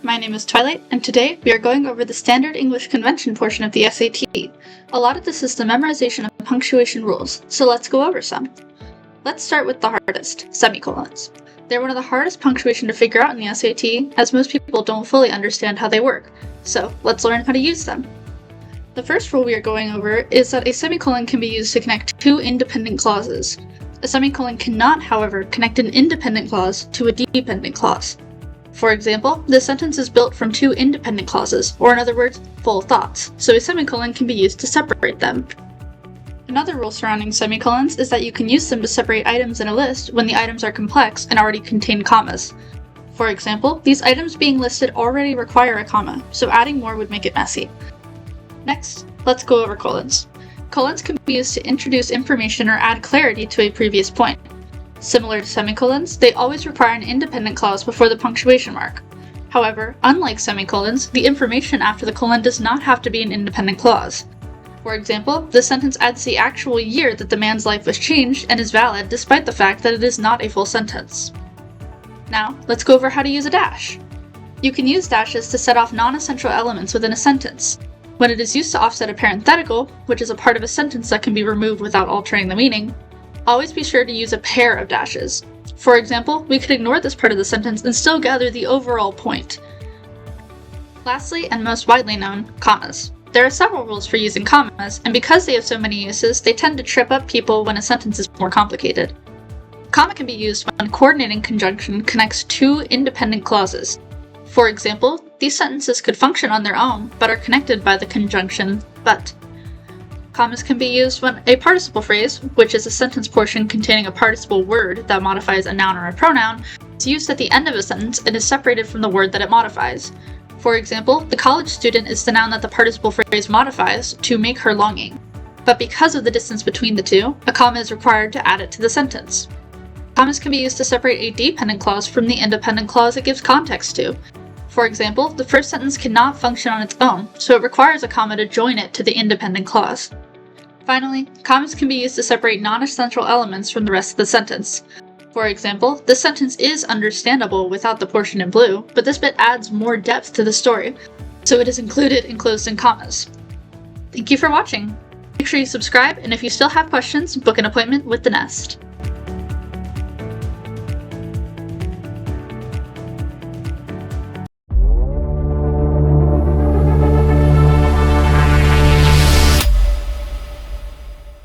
My name is Twilight, and today we are going over the Standard English Convention portion of the SAT. A lot of this is the memorization of punctuation rules, so let's go over some. Let's start with the hardest, semicolons. They're one of the hardest punctuation to figure out in the SAT, as most people don't fully understand how they work, so let's learn how to use them. The first rule we are going over is that a semicolon can be used to connect two independent clauses. A semicolon cannot, however, connect an independent clause to a dependent clause. For example, the sentence is built from two independent clauses, or in other words, full thoughts, so a semicolon can be used to separate them. Another rule surrounding semicolons is that you can use them to separate items in a list when the items are complex and already contain commas. For example, these items being listed already require a comma, so adding more would make it messy. Next, let's go over colons. Colons can be used to introduce information or add clarity to a previous point. Similar to semicolons, they always require an independent clause before the punctuation mark. However, unlike semicolons, the information after the colon does not have to be an independent clause. For example, the sentence adds the actual year that the man's life was changed and is valid despite the fact that it is not a full sentence. Now, let's go over how to use a dash. You can use dashes to set off non-essential elements within a sentence. When it is used to offset a parenthetical, which is a part of a sentence that can be removed without altering the meaning, always be sure to use a pair of dashes. For example, we could ignore this part of the sentence and still gather the overall point. Lastly, and most widely known, commas. There are several rules for using commas, and because they have so many uses, they tend to trip up people when a sentence is more complicated. A comma can be used when coordinating conjunction connects two independent clauses. For example, these sentences could function on their own, but are connected by the conjunction but. Commas can be used when a participle phrase, which is a sentence portion containing a participle word that modifies a noun or a pronoun, is used at the end of a sentence and is separated from the word that it modifies. For example, the college student is the noun that the participle phrase modifies to make her longing. But because of the distance between the two, a comma is required to add it to the sentence. Commas can be used to separate a dependent clause from the independent clause it gives context to. For example, the first sentence cannot function on its own, so it requires a comma to join it to the independent clause. Finally, commas can be used to separate non-essential elements from the rest of the sentence. For example, this sentence is understandable without the portion in blue, but this bit adds more depth to the story, so it is included enclosed in commas. Thank you for watching! Make sure you subscribe, and if you still have questions, book an appointment with the N.E.S.T.